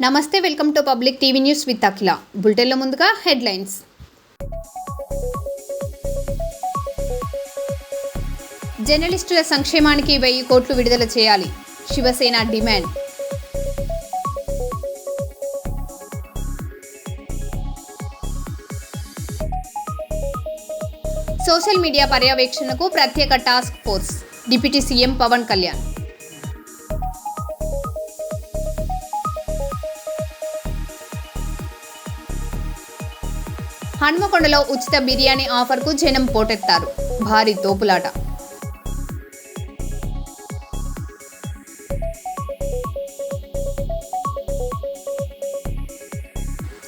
నమస్తే, welcome to Public TV news with Akhila. బులెటిన్లో ముందుగా హెడ్లైన్స్. జర్నలిస్టుల సంక్షేమానికి 1000 కోట్లు విడుదల చేయాలి, శివసేన డిమాండ్. సోషల్ మీడియా పర్యవేక్షణకు ప్రత్యేక task force, deputy CM Pawan Kalyan. హన్మకొండలో ఉచిత బిర్యానీ ఆఫర్కు జనం పోటెత్తారు, భారీ తోపులాట.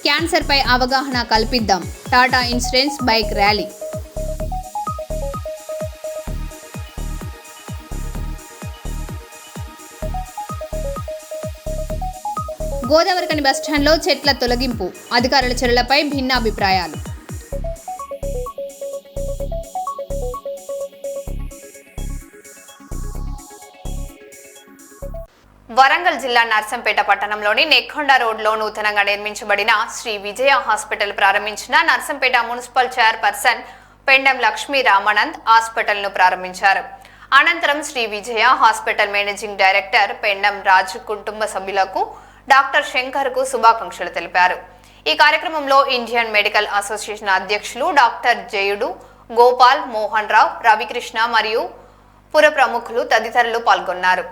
క్యాన్సర్పై అవగాహన కల్పిద్దాం, టాటా ఇన్సూరెన్స్ బైక్ ర్యాలీ. గోదావరికని బస్టాండ్లో చెట్ల తొలగింపు, అధికారుల చర్యలపై భిన్నాభిప్రాయాలు. వరంగల్ జిల్లా నర్సంపేట పట్టణంలోని నెక్కొండ రోడ్లో నూతనంగా నిర్మించబడిన శ్రీ విజయ హాస్పిటల్ ప్రారంభించిన నర్సంపేట మున్సిపల్ చైర్పర్సన్ పెండం లక్ష్మీ రామానంద్ హాస్పిటల్ను ప్రారంభించారు. అనంతరం Shri Vijaya hospital managing director Pendem రాజు కుటుంబ సభ్యులకు డాక్టర్ శంకర్కు శుభాకాంక్షలు తెలిపారు. ఈ కార్యక్రమంలో ఇండియన్ మెడికల్ అసోసియేషన్ అధ్యక్షులు డాక్టర్ జయుడు, గోపాల్, మోహన్ రావు, రవికృష్ణ మరియు పుర ప్రముఖులు తదితరులు పాల్గొన్నారు.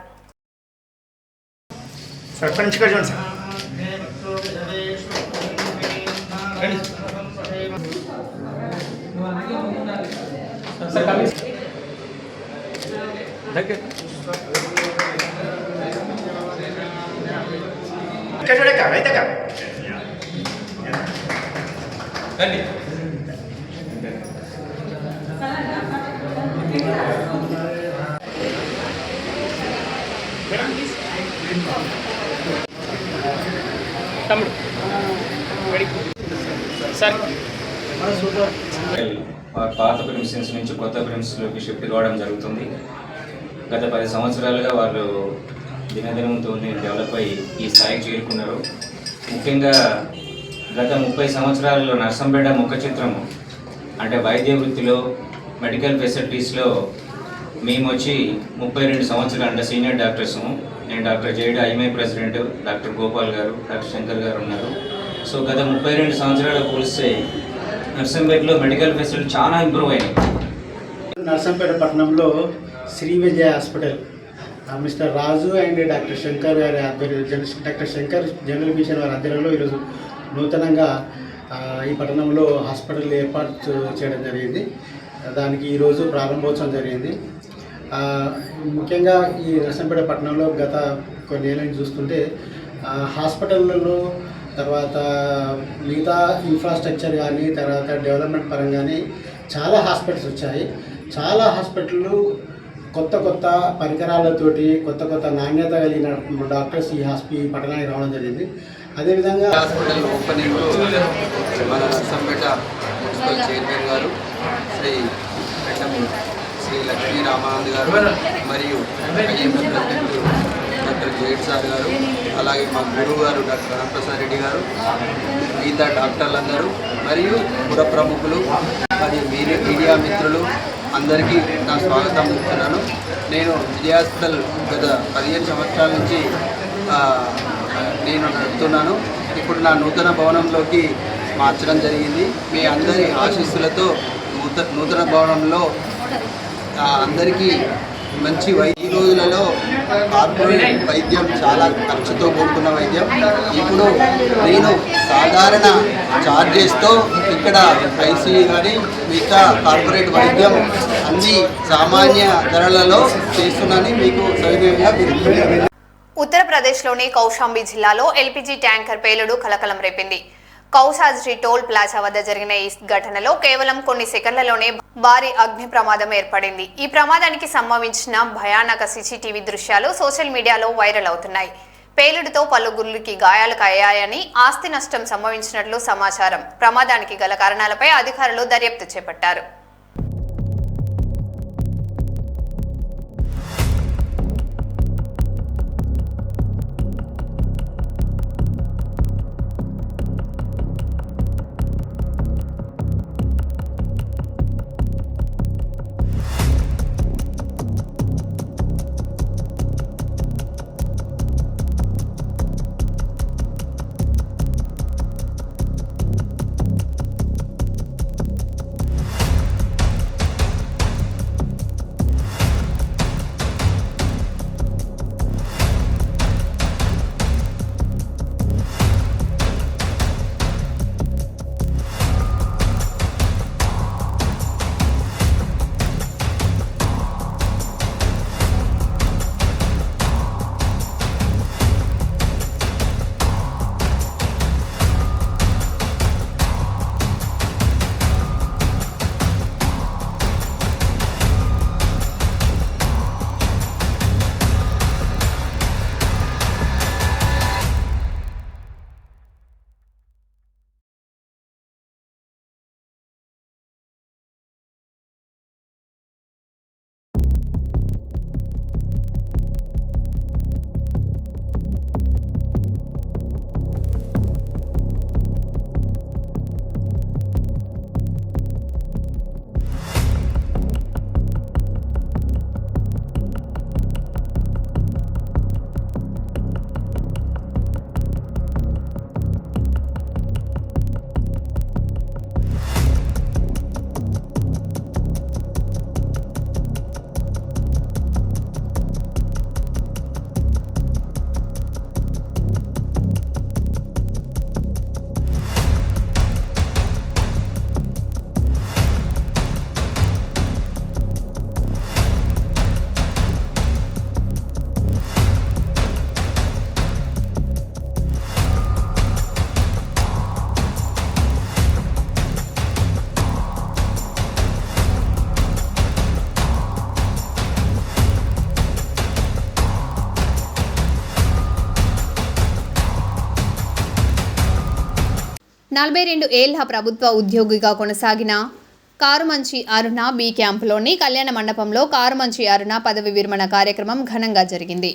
పాత ప్రిమిసెస్ నుంచి కొత్త ప్రిమిసెస్లోకి షిఫ్ట్ కావడం జరుగుతుంది. గత 10 సంవత్సరాలుగా వాళ్ళు దినదినంతో డెవలప్ అయ్యి ఈ స్థాయికి చేరుకున్నారు. ముఖ్యంగా గత 30 సంవత్సరాలలో నర్సంపేట ముఖ చిత్రము అంటే వైద్య వృత్తిలో మెడికల్ ఫెసిలిటీస్లో మేము వచ్చి 32 సంవత్సరాలు అంటే సీనియర్ డాక్టర్స్. నేను doctor Zaid, IMI president, doctor Gopal గారు, డాక్టర్ శంకర్ గారు ఉన్నారు. సో గత 32 సంవత్సరాలు పోలిస్తే నర్సంపేటలో మెడికల్ ఫెసిలిటీ చాలా ఇంప్రూవ్ అయ్యాయి. నర్సంపేట పట్టణంలో Shri Vijaya hospital mister Raju and doctor Shankar గారి ఆధ్వర్యంలో, డాక్టర్ శంకర్ జనరల్ మిషన్ వారి ఆధ్వర్యంలో ఈరోజు నూతనంగా ఈ పట్టణంలో హాస్పిటల్ ఏర్పాటు చేయడం జరిగింది. దానికి ఈరోజు ప్రారంభోత్సవం జరిగింది. ముఖ్యంగా ఈ నర్సంపేట పట్టణంలో గత కొన్ని ఏళ్ళ నుంచి చూస్తుంటే హాస్పిటల్లో తర్వాత మిగతా ఇన్ఫ్రాస్ట్రక్చర్ కానీ తర్వాత డెవలప్మెంట్ పరంగానే చాలా హాస్పిటల్స్ వచ్చాయి. చాలా హాస్పిటళ్ళు కొత్త కొత్త పరికరాలతోటి కొత్త కొత్త నాణ్యత కలిగిన డాక్టర్స్ ఈ పట్టణానికి రావడం జరిగింది. అదేవిధంగా హాస్పిటల్ ఓపెనింగ్ మన నర్సంపేట మున్సిపల్ చైర్మన్ గారు శ్రీ లక్ష్మీ రామానంద్ గారు మరియు డాక్టర్ జైడ్ సార్ గారు, అలాగే మా గురువు గారు డాక్టర్ రామప్రసాద్ రెడ్డి గారు, మిగతా డాక్టర్లందరూ మరియు పుర ప్రముఖులు మరియు మీడియా మిత్రులు అందరికీ నా స్వాగతం చెప్తున్నాను. నేను విజయ హాస్పిటల్ గత 15 సంవత్సరాల నుంచి నేను నడుపుతున్నాను. ఇప్పుడు నా నూతన భవనంలోకి మార్చడం జరిగింది. మీ అందరి ఆశీస్సులతో నూతన భవనంలో అందరికీ మంచి ఈ రోజులలో కార్పొరేట్ వైద్యం చాలా ఖర్చుతో కూడుకున్న వైద్యం. ఇప్పుడు నేను సాధారణ ఛార్జెస్తో ఇక్కడ ఐసీయూ కానీ మిగతా కార్పొరేట్ వైద్యం అన్ని సామాన్య ధరలలో చేస్తున్నానని మీకు సవినయంగా. ఉత్తరప్రదేశ్లోని కౌశాంబి జిల్లాలో ఎల్పీజీ ట్యాంకర్ పేలుడు కలకలం రేపింది. కౌసాజ్రీ టోల్ ప్లాజా వద్ద జరిగిన ఈ ఘటనలో కేవలం కొన్ని సెకండ్లలోనే భారీ అగ్ని ప్రమాదం ఏర్పడింది. ఈ ప్రమాదానికి సంభవించిన భయానక సీసీటీవీ దృశ్యాలు సోషల్ మీడియాలో వైరల్ అవుతున్నాయి. పేలుడుతో పలువురికి గాయాలు అయ్యాయని, ఆస్తి నష్టం సంభవించినట్లు సమాచారం. ప్రమాదానికి గల కారణాలపై అధికారులు దర్యాప్తు చేపట్టారు. 42 ఏళ్ల ప్రభుత్వ ఉద్యోగిగా కొనసాగిన కారుమంచి అరుణ బి క్యాంపులోని కళ్యాణ మండపంలో కారుమంచి అరుణ పదవి విరమణ కార్యక్రమం ఘనంగా జరిగింది.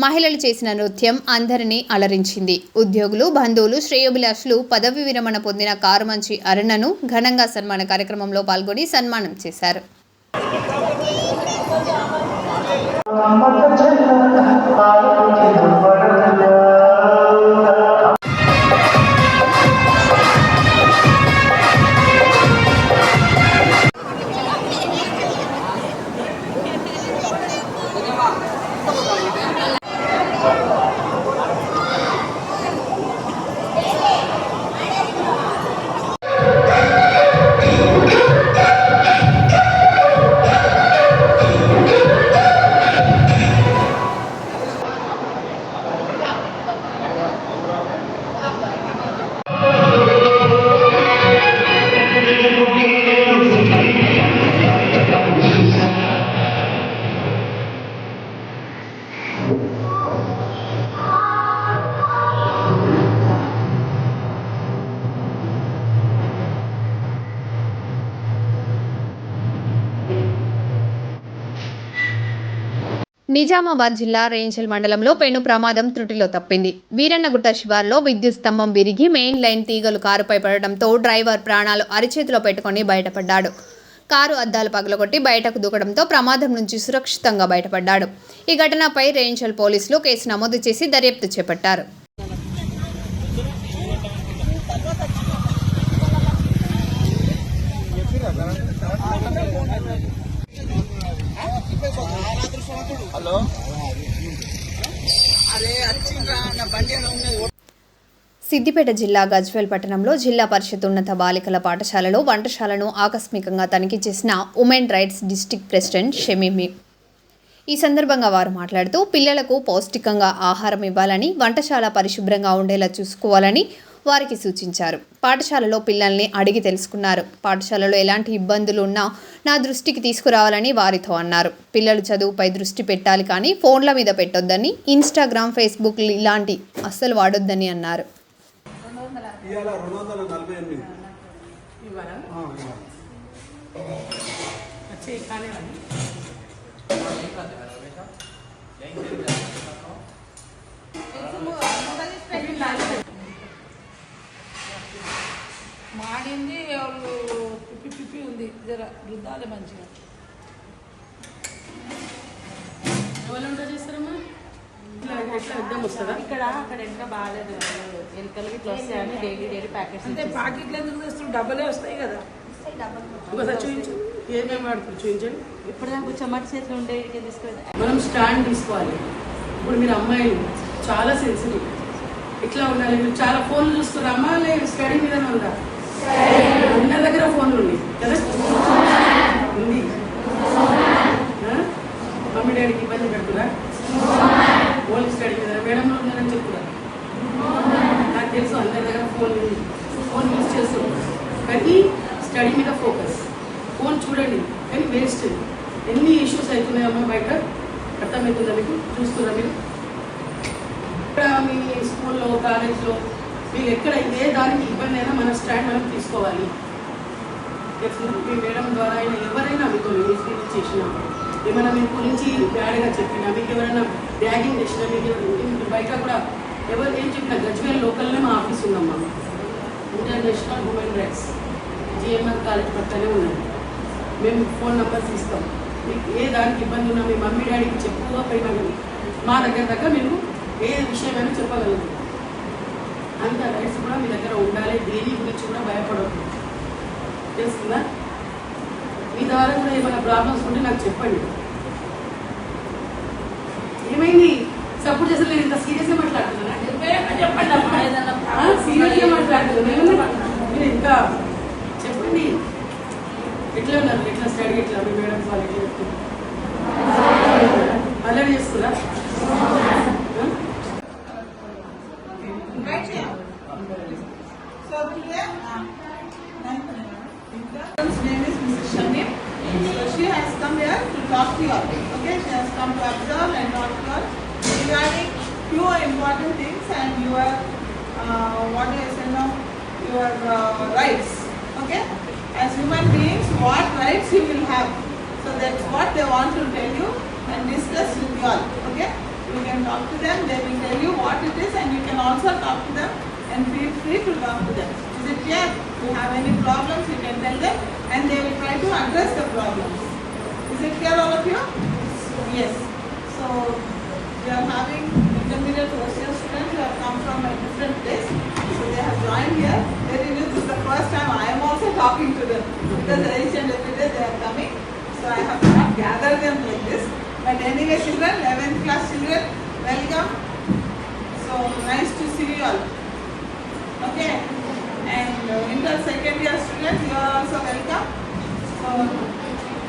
మహిళలు చేసిన నృత్యం అందరినీ అలరించింది. ఉద్యోగులు, బంధువులు, శ్రేయోభిలాషులు పదవి విరమణ పొందిన కారుమంచి అరుణను ఘనంగా సన్మాన కార్యక్రమంలో పాల్గొని సన్మానం చేశారు. నిజామాబాద్ జిల్లా రేంజల్ మండలంలో పెను ప్రమాదం త్రుటిలో తప్పింది. వీరన్నగుట్ట శివార్లో విద్యుత్ స్తంభం విరిగి మెయిన్ లైన్ తీగలు కారుపై పడడంతో డ్రైవర్ ప్రాణాలు అరిచేతిలో పెట్టుకుని బయటపడ్డాడు. కారు అద్దాలు పగలగొట్టి బయటకు దూకడంతో ప్రమాదం నుంచి సురక్షితంగా బయటపడ్డాడు. ఈ ఘటనపై రేంజల్ పోలీసులు కేసు నమోదు చేసి దర్యాప్తు చేపట్టారు. సిద్దిపేట జిల్లా గజ్వేల్ పట్టణంలో జిల్లా పరిషత్ ఉన్నత బాలికల పాఠశాలలో వంటశాలను ఆకస్మికంగా తనిఖీ చేసిన ఉమెన్ రైట్స్ డిస్ట్రిక్ట్ ప్రెసిడెంట్ షమీమి. ఈ సందర్భంగా వారు మాట్లాడుతూ పిల్లలకు పౌష్టికంగా ఆహారం ఇవ్వాలని, వంటశాల పరిశుభ్రంగా ఉండేలా చూసుకోవాలని వారికి సూచించారు. పాఠశాలలో పిల్లల్ని అడిగి తెలుసుకున్నారు. పాఠశాలలో ఎలాంటి ఇబ్బందులు ఉన్నా నా దృష్టికి తీసుకురావాలని వారితో అన్నారు. పిల్లలు చదువుపై దృష్టి పెట్టాలి కానీ ఫోన్ల మీద పెట్టొద్దని, ఇన్స్టాగ్రామ్, ఫేస్బుక్ ఇలాంటి అస్సలు వాడొద్దని అన్నారు. మాడింది వాళ్ళు పిప్పి ఉంది, జర రుద్దాలి మంచిగా. ఎవరు ఉంటా చేస్తారమ్మా? ఇక్కడ అక్కడ ఎంత బాగాలేదు, ఎలుకలు ఇట్లా వస్తాయని డైలీ ప్యాకెట్స్. అంటే ప్యాకెట్లు ఎందుకు తెస్తారు? డబ్బలే వస్తాయి కదా. ఒకసారి చూపించు, ఏమేమి వాడుతుంది చూపించండి. ఇప్పుడు చెమట చేతులు ఉండే తీసుకెళ్తాం. మనం స్టాండ్ తీసుకోవాలి. ఇప్పుడు మీరు అమ్మాయిలు చాలా సెన్సిటివ్, ఇట్లా ఉండాలి. మీరు చాలా ఫోన్లు చూస్తారు. అమ్మాయిలే స్టడీ మీద ఉందా? అందరి దగ్గర ఫోన్లు ఉన్నాయి కదా, ఉంది. మమ్మీ డాడీకి ఇబ్బంది పెడుతురా? ఫోన్ స్టడీ మీద మేడంలో ఉందని చెప్తున్నారు. నాకు తెలుసు అందరి దగ్గర ఫోన్ ఉంది, ఫోన్ యూజ్ చేస్తాం కానీ స్టడీ మీద ఫోకస్. ఫోన్ చూడండి కానీ వేస్ట్. ఎన్ని ఇష్యూస్ అవుతున్నాయమ్మా బయట, అర్థమవుతుందా మీకు? చూస్తున్నా మీరు ఇక్కడ మీ స్కూల్లో, కాలేజ్లో మీరు ఎక్కడ ఏ దానికి ఇబ్బంది అయినా మన స్టాండ్ మనం తీసుకోవాలి. మీ మేడం ద్వారా అయినా ఎవరైనా మీకు మిస్బిహేవ్ చేసినా, ఏమైనా మీ గురించి బ్యాడ్గా చెప్పినా, మీకు ఎవరైనా బ్యాగింగ్ చేసినా, మీకు బయట కూడా ఎవరు ఏం చెప్పినా, గజ్వేల్ లోకల్నే మా ఆఫీస్ ఉందమ్మా. International women rights GMR college పక్కనే ఉన్నది. మేము ఫోన్ నెంబర్స్ ఇస్తాం. మీకు ఏ దానికి ఇబ్బంది ఉన్నా మీ మమ్మీ డాడీకి చెప్పుకోకపోయినా కానీ మా దగ్గర మీరు ఏ విషయమైనా చెప్పగలరు. అంత రైట్స్ కూడా మీ దగ్గర ఉండాలి. దేని గురించి కూడా భయపడవద్దు, తెలుస్తుందా? మీ ద్వారా కూడా ఏమైనా ప్రాబ్లమ్స్ ఉంటే నాకు చెప్పండి. ఏమైంది? సపోర్ట్ చేస్తే నేను ఇంత సీరియస్గా మాట్లాడుతున్నానా? చెప్పండి అమ్మా, సీరియస్గా మాట్లాడుతున్నాను. మీరు ఇంకా చెప్పండి. ఎట్లా ఉన్నారు? ఎట్లా స్టడీ ఎట్లా? మీ మేడం వాళ్ళు ఎట్లా చెప్తున్నారు? అల్లరి చేస్తున్నా? So today, his name is Mrs. Shamim. So she has come here to talk to you all. Okay, she has come to observe and talk to us regarding few important things and your what do I say now? your rights. Okay? As human beings, what rights you will have. So that's what they want to tell you and discuss with you all. Okay? You can talk to them, they will tell you what it is, and you can also talk to them and feel free to talk to them. Is it clear? If you have any problems, you can tell them and they will try to address the problems. Is it clear, all of you? Yes. So we are having intermediate Russian students who have come from a different place. So they have joined here. Very new. This is the first time I am also talking to them because each and every day they are coming. So I have not gathered them like this. But anyway, children, 11th class children, welcome. So nice to see you all. Okay. And inter second year students, you are also welcome. So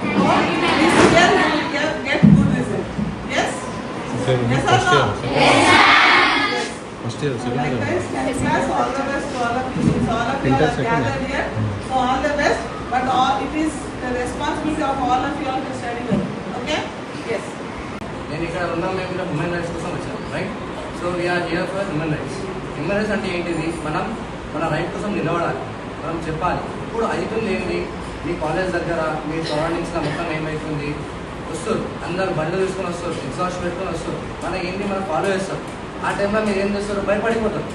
this year you will get good result. Yes? Yes or no? Yes. Likewise, 10th class, all the best to all of you. Since all of you are gathered here, so all the best. But it is the responsibility of all of you all to study well. Okay? Yes. నేను ఇక్కడ ఉన్నాం, మేము ఇక్కడ human rights కోసం వచ్చాం, right? So we are here for human rights. Human rights అంటే ఏంటిది? మనం మన రైట్ కోసం నిలబడాలి, మనం చెప్పాలి. ఇప్పుడు అవుతుంది ఏంటి, మీ కాలేజ్ దగ్గర మీ సరౌండింగ్స్లో మొత్తం ఏమవుతుంది, వస్తారు అందరు బండ్లు తీసుకొని వస్తారు, ఎగ్జాస్ట్ పెట్టుకొని వస్తారు, మనకి ఏంటి మనం ఫాలో చేస్తారు. ఆ టైంలో మీరు ఏం చేస్తారు, భయపడిపోతారు.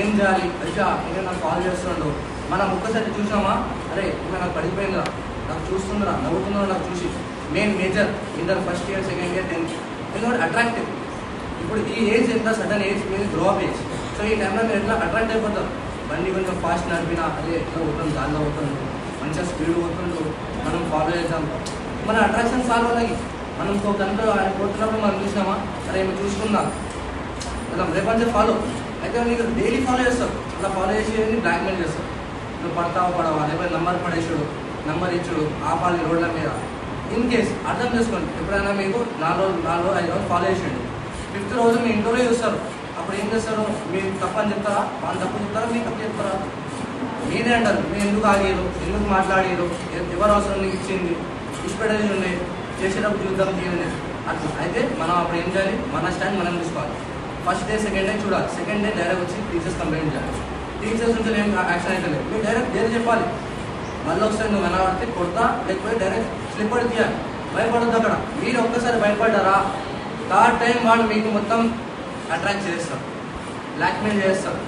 ఏం చేయాలి, అచ్చా ఇంకా నాకు కాల్ చేస్తుండో, మనం ఒక్కసారి చూసామా, అరే ఇంకా నాకు పడిపోయిందా, నాకు చూస్తుందా, నవ్వుతుందా నాకు చూసి. Main major inter first year, second year, 10th ఎందుకంటే అట్రాక్టివ్. ఇప్పుడు ఈ ఏజ్ ఎంత సడన్ ఏజ్ మీద గ్రో అప్ ఏజ్. సో ఈ టైంలో మీరు ఎట్లా అట్రాక్ట్ అయిపోతారు. బండి కొంచెం ఫాస్ట్ నడిపినా అదే ఎట్లా పోతుంది, దానిలో పోతుంది, మంచిగా స్పీడ్ పోతుంటూ మనం ఫాలో చేద్దాం. మన అట్రాక్షన్ సాల్వ్ అలాగే మనం కనుక పోతున్నప్పుడు మనం చూసినామా, అరే మేము చూసుకుందాం మనం రేపంటే ఫాలో అయితే నీకు డైలీ ఫాలో చేస్తారు. అలా ఫాలో చేసి బ్లాక్మెయిల్ చేస్తారు. నువ్వు పడతావు పడవా, లేకపోతే నంబర్ పడేసాడు, నంబర్ ఇచ్చుడు, ఆపాలి రోడ్ల మీద. ఇన్ కేస్ అర్థం చేసుకోండి, ఎప్పుడైనా మీకు 4 రోజులు 5 రోజులు ఫాలో చేసేయండి, 5th రోజు మీ ఇంటర్వ్యూ చూస్తారు. అప్పుడు ఏం చేస్తారు, మీరు తప్పని చెప్తారా, వాళ్ళు తప్పు చెప్తారా, మీకు తప్పు చెప్తారా, మీరే అంటారు మీరు ఎందుకు ఆగారు, ఎందుకు మాట్లాడారు, ఎవరు అవసరం నీకు ఇచ్చింది, ఇష్టపడేది ఉన్నాయి, చేసేటప్పుడు చూద్దాం తీయండి అట్లా. అయితే మనం అప్పుడు ఏం చేయాలి, మన స్టాండ్ మనం తీసుకోవాలి. ఫస్ట్ డే సెకండ్ డే చూడాలి, సెకండ్ డే డైరెక్ట్ వచ్చి టీచర్స్ కంప్లైంట్ చేయాలి. టీచర్స్ నుంచి ఏం యాక్షన్ అయితే లేదు, మీరు డైరెక్ట్ డైరెక్ట్ చెప్పాలి. మళ్ళీ ఒకసారి నువ్వు వెనబడితే కొడతా, లేకపోతే డైరెక్ట్ స్లిప్పర్ తీయాలి. భయపడద్దు. అక్కడ మీరు ఒక్కసారి భయపడ్డారా, 3rd టైం వాళ్ళు మీకు మొత్తం అట్రాక్ట్ చేస్తారు, బ్లాక్మెయిల్ చేస్తారు,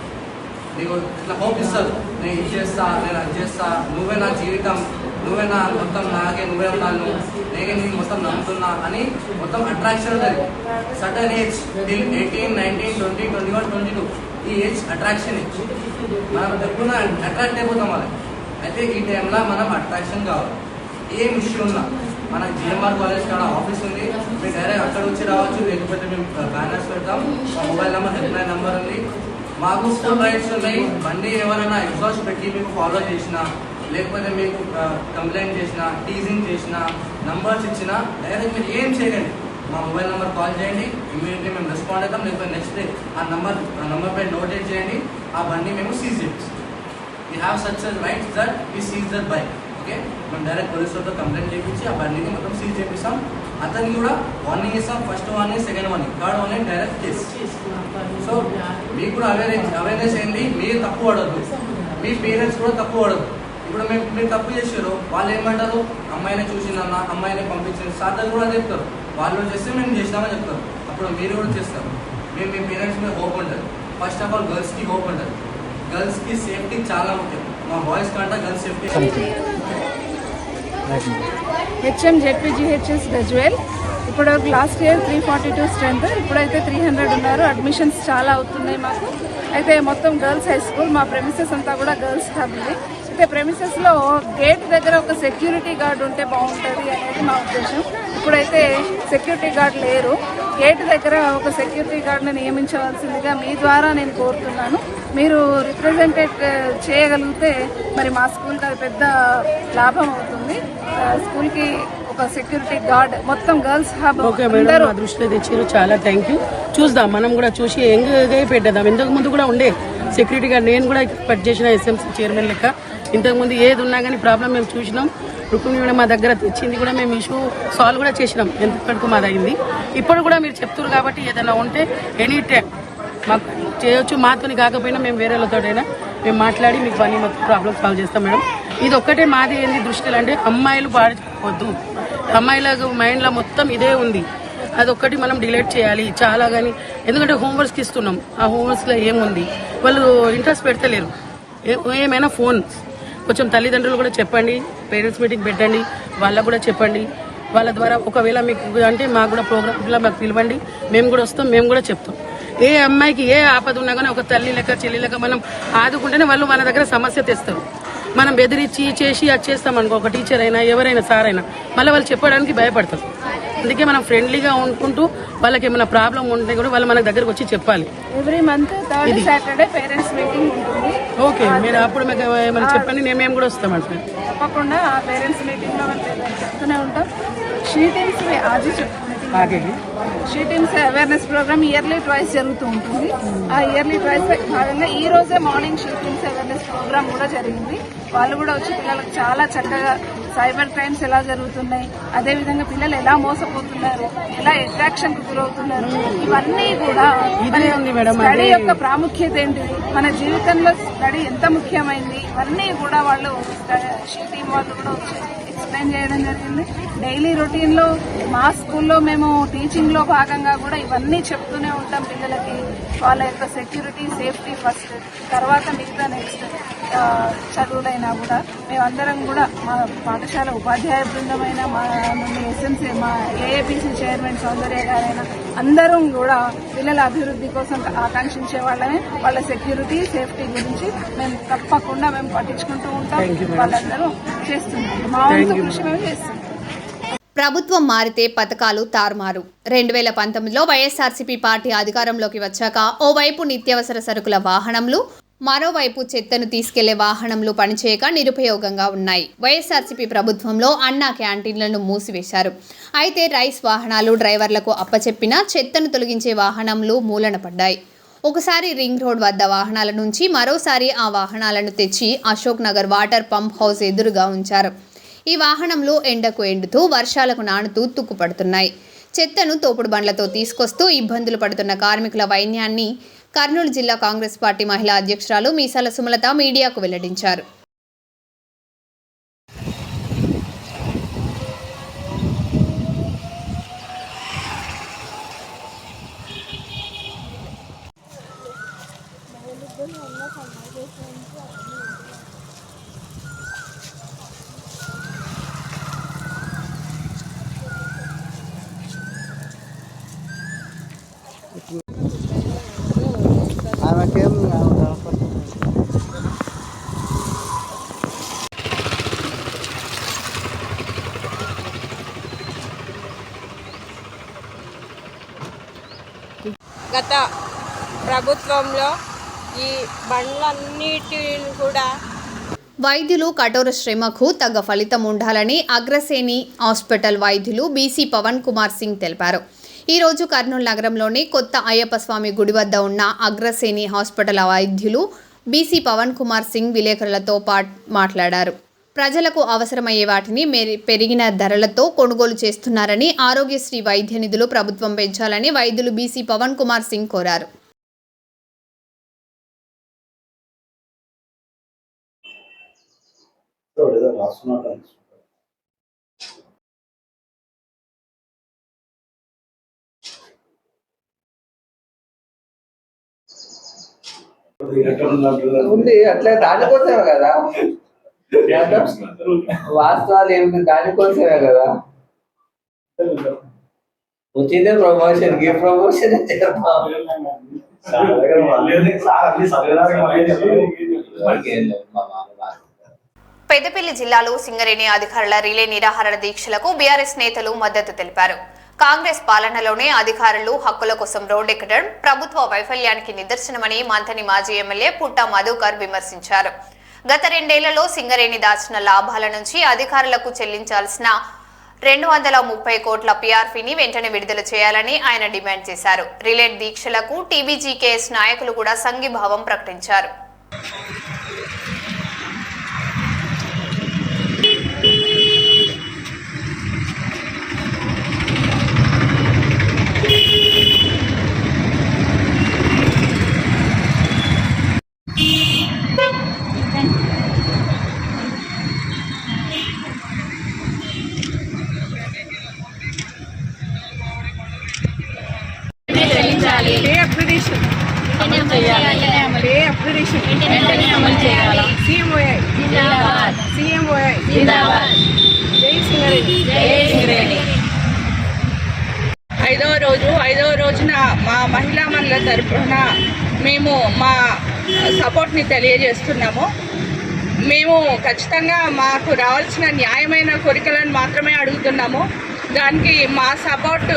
నీకు ఇట్లా హోప్ ఇస్తారు, నేను ఇది చేస్తా, నేను అది చేస్తా, నువ్వే నా జీవితం, నువ్వే నా మొత్తం, నాకే నువ్వే ఉన్నాను, నేనే నీకు మొత్తం నమ్ముతున్నా అని మొత్తం అట్రాక్షన్ ఉంటుంది. సడన్ ఏజ్ 18, 19, 20, 21, 22 ఈ ఏజ్ అట్రాక్షన్ ఏజ్. మనం ఎప్పుడు అట్రాక్ట్ అయిపోతాం వాళ్ళకి. అయితే ఈ టైంలో మనం అట్రాక్షన్ కావాలి. ఏం ఇష్యూ ఉన్నా మన జిఎంఆర్ కాలేజ్ కాడ ఆఫీస్ ఉంది, మీరు డైరెక్ట్ అక్కడ వచ్చి రావచ్చు, లేకపోతే మేము బ్యానర్స్ పెడతాం, మా మొబైల్ నెంబర్, హెల్ప్లైన్ నెంబర్ ఉంది. మాకు ఫుల్ రైట్స్ ఉన్నాయి. బండి ఎవరైనా ఎగ్జాస్ట్ పెట్టి మీకు ఫాలో చేసినా, లేకపోతే మీకు కంప్లైంట్ చేసినా, టీజింగ్ చేసినా, నంబర్స్ ఇచ్చినా డైరెక్ట్ మీరు ఏం చేయకండి, మా మొబైల్ నెంబర్ కాల్ చేయండి, ఇమీడియట్లీ మేము రెస్పాండ్ అవుతాం. లేకపోతే నెక్స్ట్ డే ఆ నంబర్ పై నోటేట్ చేయండి, ఆ బండి మేము సీజ్ చేస్తాం. We have such rights that we seize that bike. Okay, మేము డైరెక్ట్ పోలీస్ వాళ్ళతో కంప్లైంట్ చేయించి ఆ బండిని మొత్తం సీజ్ చేపిస్తాం. అతనికి కూడా వార్నింగ్ ఇస్తాం, first warning, second warning, 3rd warning direct case. So మీకు కూడా అవేర్నెస్ అయింది, మీరు తప్పు పడద్దు, మీ పేరెంట్స్ కూడా తప్పు పడద్దు. ఇప్పుడు మీరు తప్పు చేసారు, వాళ్ళు ఏమంటారు, అమ్మాయిని చూసిందన్న, అమ్మాయిని పంపించింది, సార్లు కూడా చెప్తారు, వాళ్ళు చేస్తే మేము చేసినామని చెప్తారు. అప్పుడు మీరు కూడా చేస్తారు. మీ పేరెంట్స్ మీద హోప్ ఉంటుంది. ఫస్ట్ ఆఫ్ ఆల్ గర్ల్స్కి హోప్ ఉంటుంది. గర్ల్స్కి సేఫ్టీ చాలా ముఖ్యం. మా బాయ్స్ కంటే గర్ల్స్ సేఫ్టీ. హెచ్ఎం జెడ్పీజీహెచ్ఎస్ గజ్వేల్. ఇప్పుడు లాస్ట్ ఇయర్ 342 స్ట్రెంత్, ఇప్పుడైతే 300 ఉన్నారు. అడ్మిషన్స్ చాలా అవుతున్నాయి మాకు. అయితే మొత్తం గర్ల్స్ హై స్కూల్, మా ప్రెమిసెస్ అంతా కూడా గర్ల్స్ హబ్ ఉంది. అయితే ప్రెమిసెస్లో గేట్ దగ్గర ఒక సెక్యూరిటీ గార్డ్ ఉంటే బాగుంటుంది అనేది మా ఉద్దేశం. ఇప్పుడైతే సెక్యూరిటీ గార్డ్ లేరు. గేట్ దగ్గర ఒక సెక్యూరిటీ గార్డ్ని నియమించవలసిందిగా మీ ద్వారా నేను కోరుతున్నాను. మీరు రిప్రజెంటేట్ చేయగలిగితే మరి మా స్కూల్కి అది పెద్ద లాభం అవుతుంది. స్కూల్కి ఒక సెక్యూరిటీ గార్డ్, మొత్తం గర్ల్స్ హబ్. ఓకే మేడం, మా దృష్టిలో తెచ్చారు, చాలా థ్యాంక్ యూ. చూద్దాం, మనం కూడా చూసి ఎంగగా పెట్టేద్దాం. ఇంతకు ముందు కూడా ఉండే సెక్యూరిటీ గార్డ్, నేను కూడా పని చేసిన ఎస్ఎంసీ చైర్మన్ లెక్క. ఇంతకుముందు ఏది ఉన్నా కానీ ప్రాబ్లం మేము చూసినాం. రుక్మిణి కూడా మా దగ్గర తెచ్చింది, కూడా మేము ఇష్యూ సాల్వ్ కూడా చేసినాం, ఎంతవరకు మాది అయింది. ఇప్పుడు కూడా మీరు చెప్తున్నారు కాబట్టి ఏదైనా ఉంటే ఎనీ టైం మాకు చేయొచ్చు. మాతోని కాకపోయినా మేము వేరే వాళ్ళతోటైనా మేము మాట్లాడి మీకు పని మొత్తం ప్రాబ్లమ్ సాల్వ్ చేస్తాం మేడం. ఇది ఒక్కటే మాది ఏంది దృష్టిలో అంటే అమ్మాయిలు పాడుకోవద్దు, అమ్మాయిల మైండ్లో మొత్తం ఇదే ఉంది. అదొక్కటి మనం డిలీట్ చేయాలి చాలా. కానీ ఎందుకంటే హోంవర్క్స్కి ఇస్తున్నాం, ఆ హోంవర్క్స్లో ఏముంది వాళ్ళు ఇంట్రెస్ట్ పెడతలేరు. ఏమైనా ఫోన్ కొంచెం తల్లిదండ్రులు కూడా చెప్పండి, పేరెంట్స్ మీటింగ్ పెట్టండి, వాళ్ళకు కూడా చెప్పండి. వాళ్ళ ద్వారా ఒకవేళ మీకు అంటే మాకు కూడా ప్రోగ్రామ్లో మాకు పిలవండి, మేము కూడా వస్తాం, మేము కూడా చెప్తాం. ఏ అమ్మాయికి ఏ ఆపద ఉన్నా కానీ ఒక తల్లి లెక్క చెల్లి లెక్క మనం ఆదుకుంటేనే వాళ్ళు మన దగ్గర సమస్య తెస్తారు. మనం బెదిరించి చేసి అది చేస్తాం అనుకో, ఒక టీచర్ అయినా ఎవరైనా సార్ అయినా మళ్ళీ వాళ్ళు చెప్పడానికి భయపడతారు. అందుకే మనం ఫ్రెండ్లీగా ఉండుకుంటూ వాళ్ళకి ఏమైనా ప్రాబ్లం ఉంటే కూడా వాళ్ళు మన దగ్గరకు వచ్చి చెప్పాలి. Every month third Saturday parents meeting ఉంటుంది. ఓకే, మీరు అప్పుడు మీకు ఏమైనా చెప్పండి, మేము కూడా వస్తామండి. తప్పకుండా ఆ పేరెంట్స్ మీటింగ్లో మేము చెప్తూనే ఉంటాం. She teams she teams awareness programme yearly twice జరుగుతూ ఉంటుంది. ఆ ఇయర్లీ ట్వైస్ భాగంగా ఈ రోజే morning she teams awareness programme కూడా జరిగింది. వాళ్ళు కూడా వచ్చి పిల్లలకు చాలా చక్కగా సైబర్ క్రైమ్స్ ఎలా జరుగుతున్నాయి, అదేవిధంగా పిల్లలు ఎలా మోసపోతున్నారు, ఎలా అట్రాక్షన్ కు గురవుతున్నారు, ఇవన్నీ కూడా స్టడీ యొక్క ప్రాముఖ్యత ఏంటి, మన జీవితంలో స్టడీ ఎంత ముఖ్యమైంది, ఇవన్నీ కూడా వాళ్ళు షీ టీమ్ వాళ్ళు కూడా వచ్చి ఎక్స్ప్లెయిన్ చేయడం జరిగింది. డైలీ రొటీన్లో మా స్కూల్లో మేము టీచింగ్లో భాగంగా కూడా ఇవన్నీ చెప్తూనే ఉంటాం పిల్లలకి. వాళ్ళ యొక్క సెక్యూరిటీ సేఫ్టీ ఫస్ట్, తర్వాత మిగతా నెక్స్ట్ చదువులైనా కూడా మేమందరం కూడా మా పాఠశాల ఉపాధ్యాయ బృందమైన మా నుండి ఎస్ఎంసీ మా ఏఏపీసీ చైర్మన్ సౌందర్య గారైనా అందరం కూడా పిల్లల అభివృద్ధి కోసం ఆకాంక్షించే వాళ్ళమే. వాళ్ళ సెక్యూరిటీ సేఫ్టీ గురించి మేము తప్పకుండా మేము పట్టించుకుంటూ ఉంటాం. వాళ్ళందరూ చేస్తున్నారు, మా వంతు కృషి మేము చేస్తున్నాం. ప్రభుత్వం మారితే పథకాలు తారుమారు. 2019లో వైఎస్ఆర్సీపీ పార్టీ అధికారంలోకి వచ్చాక ఓవైపు నిత్యావసర సరుకుల వాహనంలు, మరోవైపు చెత్తను తీసుకెళ్లే వాహనంలు పనిచేయక నిరుపయోగంగా ఉన్నాయి. వైఎస్ఆర్సీపీ ప్రభుత్వంలో అన్నా క్యాంటీన్లను మూసివేశారు. అయితే రైస్ వాహనాలు డ్రైవర్లకు అప్పచెప్పినా చెత్తను తొలగించే వాహనాలు మూలన పడ్డాయి. ఒకసారి రింగ్ రోడ్ వద్ద వాహనాల నుంచి మరోసారి ఆ వాహనాలను తెచ్చి Ashok Nagar water pump house ఎదురుగా ఉంచారు. ఈ వాహనంలో ఎండకు ఎండుతూ వర్షాలకు నానుతూ తుక్కుపడుతున్నాయి. చెత్తను తోపుడు బండ్లతో తీసుకొస్తూ ఇబ్బందులు పడుతున్న కార్మికుల వైన్యాన్ని కర్నూలు జిల్లా కాంగ్రెస్ పార్టీ మహిళా అధ్యక్షురాలు మీసాల సుమలత మీడియాకు వెల్లడించారు. గత ప్రభుత్వంలో ఈ బండ్లన్నిటిని కూడా వైద్యులు కఠోర శ్రమకు తగ్గ ఫలితం ఉండాలని అగ్రసేని హాస్పిటల్ వైద్యులు బీసీ పవన్ కుమార్ సింగ్ తెలిపారు. ఈరోజు కర్నూలు నగరంలోని కొత్త అయ్యప్ప స్వామి గుడి వద్ద ఉన్న అగ్రసేని హాస్పిటల్ వైద్యులు బీసీ పవన్ కుమార్ సింగ్ విలేకరులతో మాట్లాడారు. ప్రజలకు అవసరమయ్యే వాటిని పెరిగిన ధరలతో కొనుగోలు చేస్తున్నారని, ఆరోగ్యశ్రీ వైద్య నిధులు ప్రభుత్వం పెంచాలని వైద్యులు బీసీ పవన్ కుమార్ సింగ్ కోరారు. ఉంది అట్లా దానికోసమే కదా వాస్తవాలు ఏమి దానికోసమే కదా వచ్చిందే ప్రమోషన్ కి ప్రమోషన్ పెద్దపల్లి జిల్లాలో సింగరేణి అధికారుల రిలే నిరాహార దీక్షలకు బీఆర్ఎస్ నేతలు మద్దతు తెలిపారు. కాంగ్రెస్ పాలనలోనే అధికారులు హక్కుల కోసం రోడ్డెక్కడం ప్రభుత్వ వైఫల్యానికి నిదర్శనమని మంథని మాజీ ఎమ్మెల్యే పుట్ట మధుకర్ విమర్శించారు. గత 2 ఏళ్లలో సింగరేణి దాచిన లాభాల నుంచి అధికారులకు చెల్లించాల్సిన 230 కోట్ల పీఆర్పీని వెంటనే విడుదల చేయాలని ఆయన డిమాండ్ చేశారు. రిలే దీక్షలకు టీబీజీకేఎస్ నాయకులు కూడా సంఘీభావం ప్రకటించారు. అక్రిడిషన్ వెంటనే అమలు చేయాలి. CMOI జిందాబాద్. CMOI జిందాబాద్. జై సింగరేణి. జై సింగరేణి. ఐదవ రోజున మా మహిళా మండల తరఫున మేము మా సపోర్ట్ని తెలియజేస్తున్నాము. మేము ఖచ్చితంగా మాకు రావాల్సిన న్యాయమైన కోరికలను మాత్రమే అడుగుతున్నాము. దానికి మా సపోర్ట్,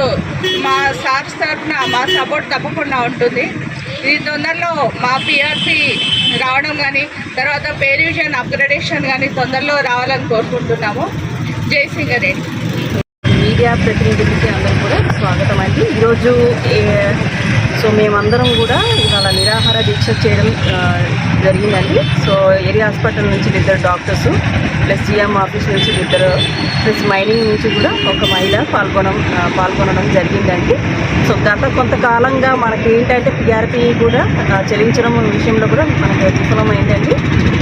మా స్టాఫ్స్ తరఫున మా సపోర్ట్ తప్పకుండా ఉంటుంది. ఈ తొందరలో మా PRP రావడం కానీ, తర్వాత పే రివిజన్ అప్గ్రేడేషన్ కానీ తొందరలో రావాలని కోరుకుంటున్నాము. జై సింగరేణి. మీడియా ప్రతినిధులకి అందరూ కూడా స్వాగతం అండి. ఈరోజు సో మేమందరం కూడా ఇవాళ నిరాహార దీక్ష చేయడం జరిగిందండి. సో ఏరియా హాస్పిటల్ నుంచి 2 డాక్టర్స్ ప్లస్ GM ఆఫీస్ నుంచి 2 ప్లస్ మైనింగ్ నుంచి కూడా ఒక మహిళ పాల్గొనడం జరిగిందండి. సో గత కొంతకాలంగా మనకి ఏంటంటే PRP కూడా చెల్లించడం విషయంలో కూడా మనకు విఫలమైందండి.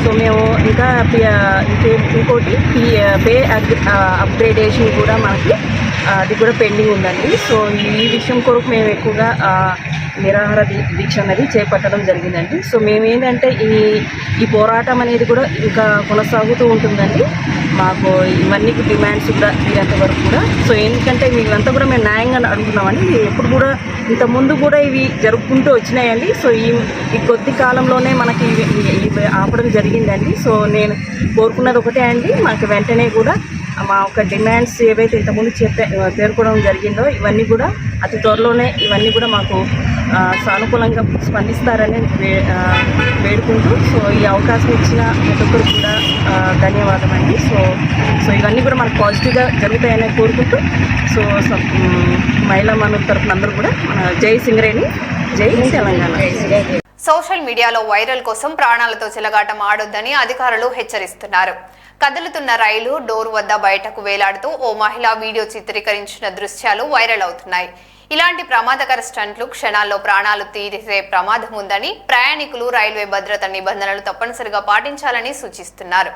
సో మేము ఇంకా ఇంకోటి పే అప్గ్రేడేషన్ కూడా మనకి అది కూడా పెండింగ్ ఉందండి. సో ఈ విషయం కొరకు మేము ఎక్కువగా నిరాహార దీక్ష అనేది చేపట్టడం జరిగిందండి. సో మేము ఏంటంటే ఈ పోరాటం అనేది కూడా ఇంకా కొనసాగుతూ ఉంటుందండి. మాకు ఇవన్నీ డిమాండ్స్ కూడా తీరేంత వరకు కూడా. సో ఎందుకంటే ఇవంతా కూడా మేము న్యాయంగా అడుగుతున్నామండి. ఎప్పుడు కూడా ఇంతకుముందు కూడా ఇవి జరుపుకుంటూ వచ్చినాయండి. సో ఈ కొద్ది కాలంలోనే మనకి ఇవి ఆపడం జరిగిందండి. సో నేను కోరుకున్నది ఒకటే అండి, మాకు వెంటనే కూడా మా యొక్క డిమాండ్స్ ఏవైతే ఇంతకుముందు పేర్కొనడం జరిగిందో ఇవన్నీ కూడా అతి త్వరలోనే ఇవన్నీ కూడా మాకు సానుకూలంగా స్పందిస్తారని వేడుకుంటూ, సో ఈ అవకాశం ఇచ్చిన ప్రతి ఒక్కరు కూడా ధన్యవాదం అండి. సో ఇవన్నీ కూడా మనకు పాజిటివ్గా జరుగుతాయని కోరుకుంటూ, సో మహిళా మనుల తరఫున అందరూ కూడా జై సింగరేణి, జై తెలంగాణ. సోషల్ మీడియాలో వైరల్ కోసం ప్రాణాలతో చెలగాటం ఆడొద్దని అధికారులు హెచ్చరిస్తున్నారు. కదులుతున్న రైలు డోర్ వద్ద బయటకు వేలాడుతూ ఓ మహిళ వీడియో చిత్రీకరించిన దృశ్యాలు వైరల్ అవుతున్నాయి. ఇలాంటి ప్రమాదకర స్టంట్లు క్షణాల్లో ప్రాణాలు తీసే ప్రమాదం ఉందని ప్రయాణికులు రైల్వే భద్రత నిబంధనలు తప్పనిసరిగా పాటించాలని సూచిస్తున్నారు.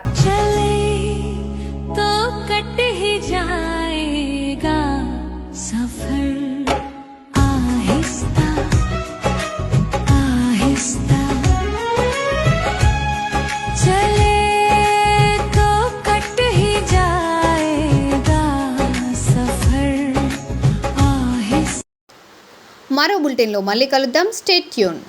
మరో బులెటిన్లో మళ్ళీ కలుద్దాం. Stay tune.